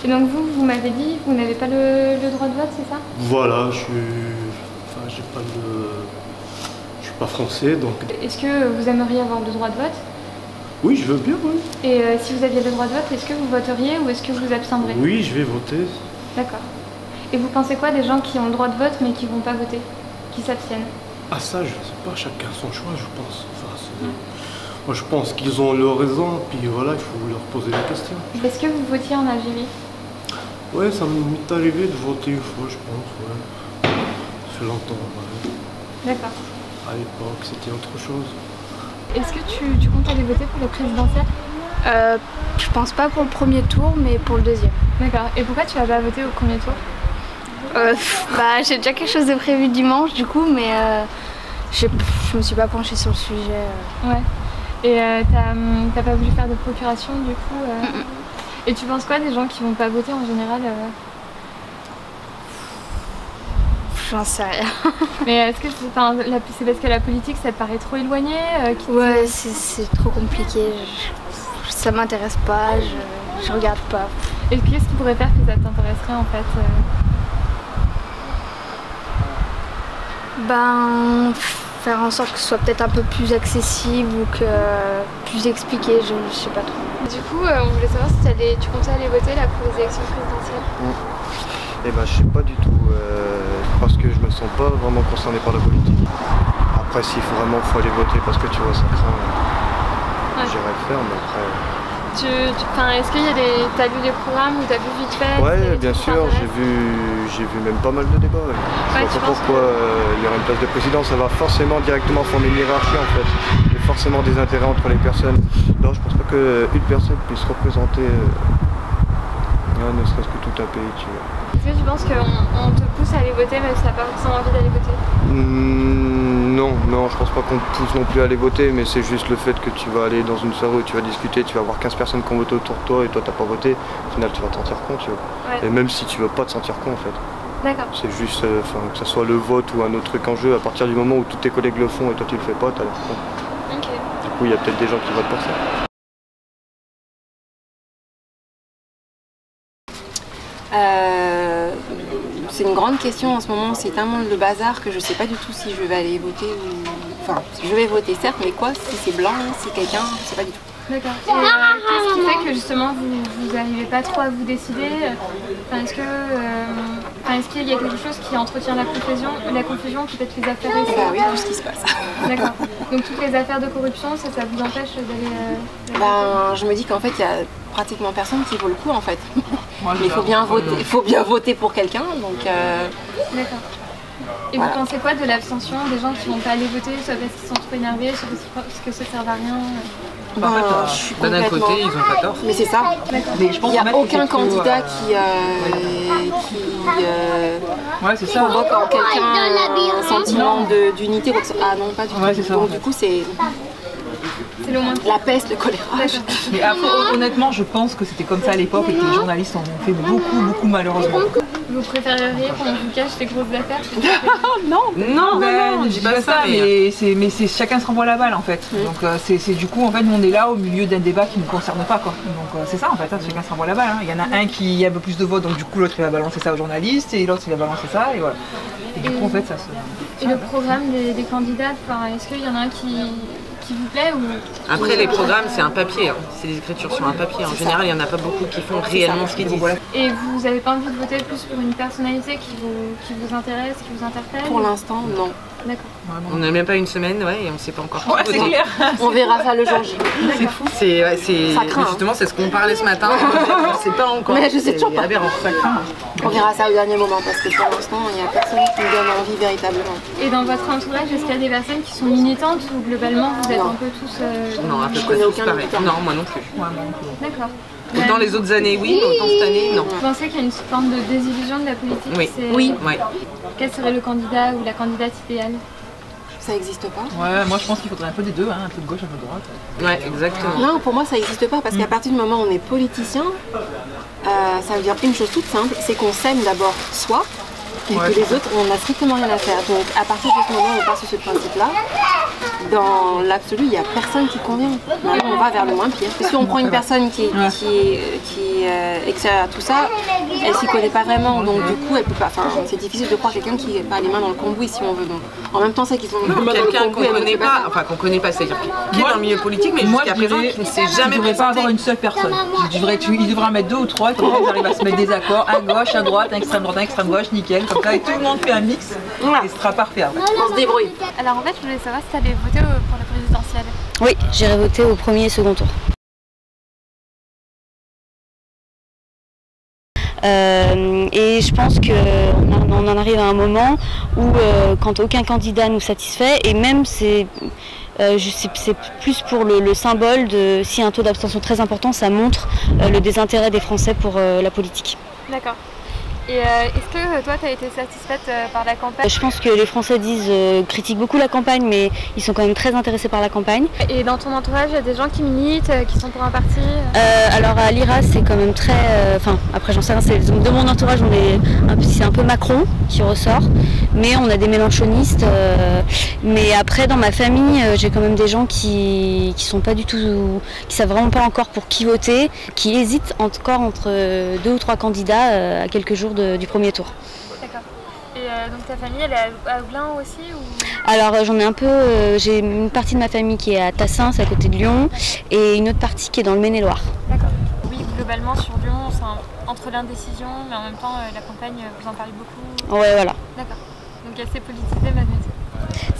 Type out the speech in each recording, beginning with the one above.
Et donc vous m'avez dit que vous n'avez pas le droit de vote, c'est ça? Voilà, je suis pas français, donc... Est-ce que vous aimeriez avoir le droit de vote? Oui, je veux bien, oui. Et si vous aviez le droit de vote, est-ce que vous voteriez ou est-ce que vous abstiendrez? Oui, je vais voter. D'accord. Et vous pensez quoi des gens qui ont le droit de vote mais qui vont pas voter, qui s'abstiennent? Ah ça, je sais pas, chacun son choix, je pense. Enfin, moi, je pense qu'ils ont leur raison, puis voilà, il faut leur poser la question. Est-ce que vous votiez en Algérie? Ouais, ça m'est arrivé de voter une fois, je pense, ouais. Ça fait longtemps, ouais. D'accord. À l'époque, c'était autre chose. Est-ce que tu comptes aller voter pour le présidentiel? Je pense pas pour le premier tour, mais pour le deuxième. D'accord. Et pourquoi tu vas pas voter au premier tour? Bah, j'ai déjà quelque chose de prévu dimanche, du coup, mais je me suis pas penchée sur le sujet. Ouais. Et t'as pas voulu faire de procuration, du coup Et tu penses quoi des gens qui vont pas voter en général J'en sais rien. Mais est-ce que c'est parce que la politique, ça te paraît trop éloigné Ouais, c'est trop compliqué. Ça m'intéresse pas, je regarde pas. Et qu'est-ce qui pourrait faire que ça t'intéresserait en fait Ben, faire en sorte que ce soit peut-être un peu plus accessible ou que plus expliqué, je sais pas trop. Du coup, on voulait savoir si tu comptais aller voter là pour les élections présidentielles. Eh ben, je sais pas du tout, parce que je me sens pas vraiment concerné par la politique. Après, s'il faut vraiment aller voter parce que tu vois, ça craint, j'irai le faire, mais après... Est-ce qu'il y a t'as lu les programmes ou t'as vu vite fait? Ouais, bien sûr, j'ai vu même pas mal de débats. Ouais. Je sais pas pourquoi il y aura une place de président, ça va forcément directement former une hiérarchie en fait. Il y a forcément des intérêts entre les personnes. Non, je pense pas qu'une personne puisse représenter ne serait-ce que tout un pays, tu vois. Est-ce que tu penses qu'on te pousse à aller voter même si t'as pas forcément envie d'aller voter? Non, je pense pas qu'on te pousse non plus à aller voter, mais c'est juste le fait que tu vas aller dans une soirée où tu vas discuter, tu vas avoir 15 personnes qui ont voté autour de toi et toi t'as pas voté, au final tu vas te sentir con, tu vois. Ouais. Et même si tu veux pas te sentir con en fait. D'accord. C'est juste, que ce soit le vote ou un autre truc en jeu, à partir du moment où tous tes collègues le font et toi tu le fais pas, t'as l'air con. Ok. Du coup il y a peut-être des gens qui votent pour ça. C'est une grande question en ce moment, c'est tellement le bazar que je sais pas du tout si je vais aller voter ou... Enfin, je vais voter certes, mais quoi? Si c'est blanc, si quelqu'un, je sais pas du tout. D'accord. Et qu'est-ce qui fait que justement vous n'arrivez pas trop à vous décider? Est-ce qu'il y a quelque chose qui entretient la confusion peut-être les affaires ici? Bah oui, tout ce qui se passe. D'accord. Donc toutes les affaires de corruption, ça vous empêche d'aller... Je me dis qu'en fait, il y a pratiquement personne qui vaut le coup en fait. Mais il faut bien voter pour quelqu'un, donc... D'accord. Et voilà. Vous pensez quoi de l'abstention des gens qui vont pas aller voter, soit parce qu'ils sont trop énervés, soit parce que ça sert à rien? Je suis complètement... D'un côté, ils ont pas tort. Mais c'est ça. Mais je pense il n'y a aucun candidat qui provoque en quelqu'un un sentiment d'unité. Ah non, pas du tout. Donc du coup, c'est la peste, le choléra. Mais après, honnêtement, je pense que c'était comme ça à l'époque et que les journalistes en ont fait beaucoup malheureusement. Vous préféreriez qu'on vous cache les grosses affaires? Non, je dis pas ça, mais chacun se renvoie la balle en fait. Donc c'est du coup en fait nous on est là au milieu d'un débat qui ne nous concerne pas quoi. Donc c'est ça en fait, chacun se renvoie la balle. Il y en a un qui a un peu plus de votes, donc du coup l'autre il va balancer ça aux journalistes et l'autre il va balancer ça et voilà. Et du coup en fait ça se... Et le programme des candidats, est-ce qu'il y en a un qui vous plaît ou... Après les programmes c'est un papier, c'est des écritures sur un papier. En général il n'y en a pas beaucoup qui font réellement ce qu'ils disent. Et vous n'avez pas envie de voter plus pour une personnalité qui vous intéresse, qui vous interpelle? Pour l'instant non. D'accord. On n'a même pas une semaine, et on ne sait pas encore. Ouais, c'est clair. On verra ça le jour J. C'est fou. Ça craint. Justement, c'est ce qu'on parlait ce matin. On ne sait pas encore. Mais je sais toujours pas. Ça craint. On verra ça au dernier moment parce que pour l'instant, il n'y a personne qui me donne envie véritablement. Et dans votre entourage, est-ce qu'il y a des personnes qui sont militantes ou globalement vous êtes un peu tous... Non, à peu près tous pareil. Non, moi non plus. D'accord. Autant les autres années, oui, mais autant cette année, non. Vous pensez qu'il y a une forme de désillusion de la politique? Oui. Quel serait le candidat ou la candidate idéale? Ça n'existe pas. Ouais, moi je pense qu'il faudrait un peu des deux, un peu de gauche, un peu de droite. Ouais, exactement. Non, pour moi ça n'existe pas parce qu'à partir du moment où on est politicien, ça veut dire une chose toute simple, c'est qu'on s'aime d'abord soi et que les autres, on n'a strictement rien à faire. Donc à partir de ce moment où on part sur ce principe-là, dans l'absolu, il n'y a personne qui convient. Maintenant, on va vers le moins pire. Si on prend une personne qui est extérieure à tout ça, elle s'y connaît pas vraiment, donc du coup, elle peut pas. Enfin, c'est difficile de croire quelqu'un qui n'est pas les mains dans le cambouis, si on veut. Donc, en même temps, c'est qu'ils sont quelqu'un qu'on connaît pas, enfin qu'on connaît pas, c'est-à-dire qui est dans le milieu politique, mais jusqu'à présent, qui ne s'est jamais présenté. Il ne devrait pas avoir une seule personne. Il devrait en mettre 2 ou 3, comme ça ils arrivent à se mettre des accords, à gauche, à droite, à extrême droite, à extrême gauche, nickel, comme ça, et tout le monde fait un mix, et ce sera parfait. On se débrouille. Alors en fait, je voulais savoir si tu allais voter pour la présidentielle. Oui, j'irai voter au premier et second tour. Et je pense qu'on en arrive à un moment où quand aucun candidat nous satisfait, et même c'est plus pour le symbole de si un taux d'abstention très important, ça montre le désintérêt des Français pour la politique. D'accord. Et est-ce que toi, tu as été satisfaite par la campagne? Je pense que les Français critiquent beaucoup la campagne, mais ils sont quand même très intéressés par la campagne. Et dans ton entourage, il y a des gens qui militent, qui sont pour un parti? Alors à l'IRA, c'est quand même très... après j'en sais rien, de mon entourage, c'est un peu Macron qui ressort, mais on a des mélenchonistes. Mais après, dans ma famille, j'ai quand même des gens qui sont pas du tout... qui savent vraiment pas encore pour qui voter, qui hésitent encore entre 2 ou 3 candidats à quelques jours du premier tour. D'accord. Et donc ta famille, elle est à Ouglin aussi ou... Alors j'en ai un peu, j'ai une partie de ma famille qui est à Tassin, c'est à côté de Lyon, et une autre partie qui est dans le Maine-et-Loire. D'accord. Oui, globalement sur Lyon, c'est entre l'indécision, mais en même temps la campagne, vous en parlez beaucoup. Ouais, voilà. D'accord. Donc assez politisé malgré tout.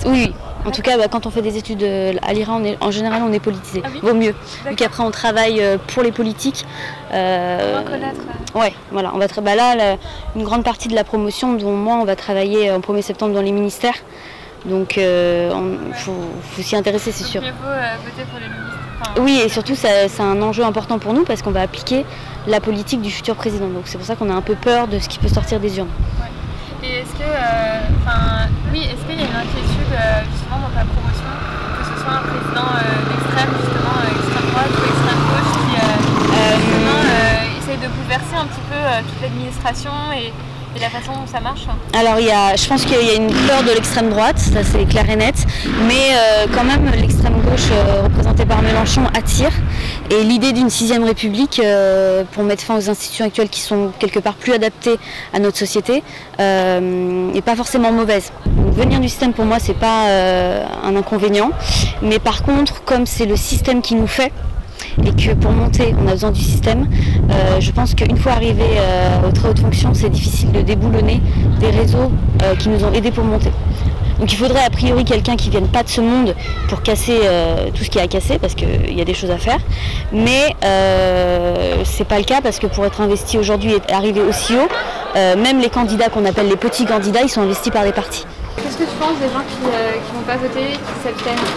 Oui, en tout cas, quand on fait des études à l'IRA, en général, on est politisé. Ah oui, vaut mieux. Vu qu'après, on travaille pour les politiques. On va connaître. Ouais, voilà. Là, une grande partie de la promotion, dont moi, on va travailler en 1er septembre dans les ministères. Donc, faut s'y intéresser, c'est sûr. Il faut voter pour les ministres. Oui, et surtout, c'est un enjeu important pour nous parce qu'on va appliquer la politique du futur président. Donc, c'est pour ça qu'on a un peu peur de ce qui peut sortir des urnes. Ouais. Et est-ce que, est-ce qu'il y a une inquiétude justement dans ta promotion, que ce soit un président d'extrême, justement extrême droite ou extrême gauche, qui justement essaye de bouleverser un petit peu toute l'administration et la façon dont ça marche? Alors je pense qu'il y a une peur de l'extrême droite, ça c'est clair et net, mais quand même l'extrême gauche représentée par Mélenchon attire. Et l'idée d'une 6ème République pour mettre fin aux institutions actuelles qui sont quelque part plus adaptées à notre société n'est pas forcément mauvaise. Donc, venir du système pour moi c'est pas un inconvénient, mais par contre comme c'est le système qui nous fait, et que pour monter on a besoin du système, je pense qu'une fois arrivé aux très hautes fonctions, c'est difficile de déboulonner des réseaux qui nous ont aidés pour monter. Donc il faudrait a priori quelqu'un qui ne vienne pas de ce monde pour casser tout ce qu'il y a à casser, parce qu'il y a des choses à faire. Mais c'est pas le cas, parce que pour être investi aujourd'hui et arriver aussi haut, même les candidats qu'on appelle les petits candidats, ils sont investis par des partis. Qu'est-ce que tu penses des gens qui vont pas voter, qui s'abstiennent?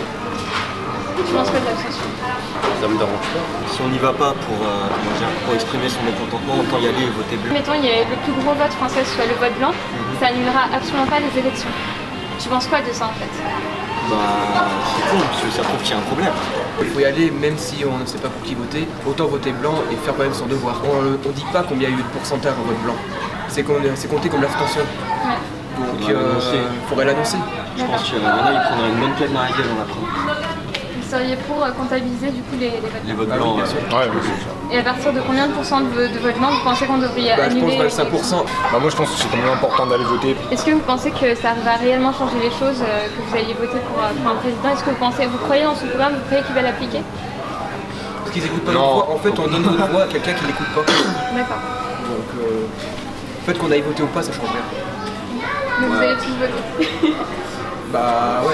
Tu penses quoi de l'abstention? Ça me dérange pas. Si on n'y va pas pour exprimer son mécontentement, autant y aller et voter bleu. Mettons, il y a le plus gros vote français, soit le vote blanc, ça annulera absolument pas les élections. Tu penses quoi de ça en fait? C'est con, parce que ça prouve qu'il y a un problème. Il faut y aller, même si on ne sait pas pour qui voter, autant voter blanc et faire quand même son devoir. On ne dit pas combien il y a eu de pourcentage en vote blanc, c'est compté comme l'abstention. Ouais. Donc il faudrait l'annoncer. Je pense qu'il y en a, il prendra une bonne claque dans la gueule en apprenant. Vous seriez pour comptabiliser du coup les votes blancs? Les votes blancs, bien sûr. Ouais, et à partir de combien de pourcents de votes blancs vous pensez qu'on devrait annuler? Je pense 25%. Moi je pense que c'est quand même important d'aller voter. Est-ce que vous pensez que ça va réellement changer les choses, que vous alliez voter pour un président? Est-ce que vous croyez dans ce programme? Vous croyez qu'il va l'appliquer? Parce qu'ils n'écoutent pas notre voix. En fait, on donne notre voix à quelqu'un qui n'écoute pas. D'accord. Donc, le fait qu'on aille voter ou pas, ça change rien. Mais vous allez tous voter? Ouais,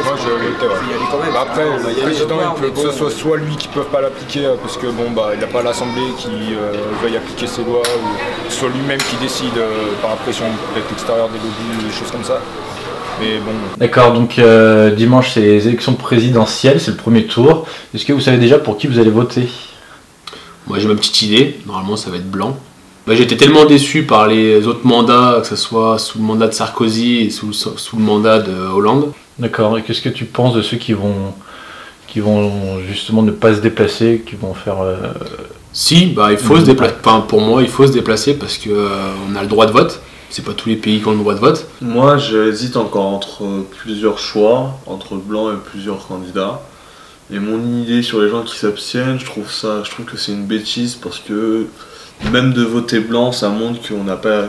moi je votais, ouais. Y aller quand même. Après, le président, il peut que ce soit lui qui ne peut pas l'appliquer parce que il n'a pas l'Assemblée qui veuille appliquer ses lois, ou que ce soit lui-même qui décide par pression peut-être extérieure des lobbies ou des choses comme ça. Mais bon. D'accord, donc dimanche c'est les élections présidentielles, c'est le premier tour. Est-ce que vous savez déjà pour qui vous allez voter? Moi j'ai ma petite idée, normalement ça va être blanc. J'étais tellement déçu par les autres mandats, que ce soit sous le mandat de Sarkozy et sous le mandat de Hollande. D'accord, et qu'est-ce que tu penses de ceux qui vont justement ne pas se déplacer, qui vont faire... Si, il faut se déplacer. Enfin, pour moi, il faut se déplacer parce qu'on a le droit de vote. c'est pas tous les pays qui ont le droit de vote. Moi, j'hésite encore entre plusieurs choix, entre blanc et plusieurs candidats. Et mon idée sur les gens qui s'abstiennent, je trouve que c'est une bêtise parce que même de voter blanc, ça montre qu'on n'a pas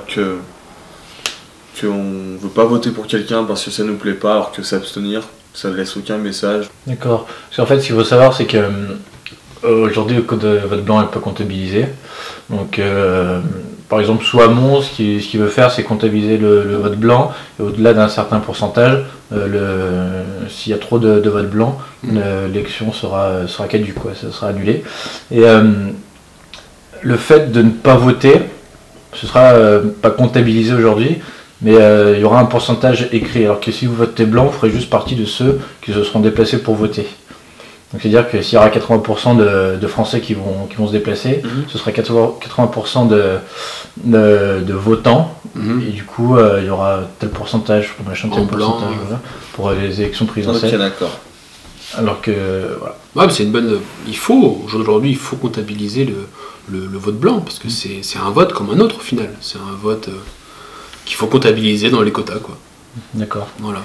qu'on veut pas voter pour quelqu'un parce que ça nous plaît pas, alors que s'abstenir, ça ne laisse aucun message. D'accord. Parce qu'en fait, ce qu'il faut savoir, c'est que aujourd'hui, le code de vote blanc n'est pas comptabilisé. Donc, par exemple, sous Hamon, ce qu'il veut faire, c'est comptabiliser le vote blanc, et au-delà d'un certain pourcentage, s'il y a trop de vote blanc, l'élection sera caduque, quoi, ça sera annulé. Et le fait de ne pas voter, ce sera pas comptabilisé aujourd'hui, mais il y aura un pourcentage écrit, alors que si vous votez blanc, vous ferez juste partie de ceux qui se seront déplacés pour voter. Donc c'est-à-dire que s'il y aura 80% de Français qui vont se déplacer, ce sera 80% de votants, et du coup il y aura tel pourcentage, machin, tel pourcentage, voilà, pour les élections présidentielles. Ok, d'accord. Alors que voilà. Ouais, mais c'est une bonne. Aujourd'hui, il faut comptabiliser le vote blanc, parce que c'est un vote comme un autre au final. C'est un vote qu'il faut comptabiliser dans les quotas, quoi. D'accord. Voilà.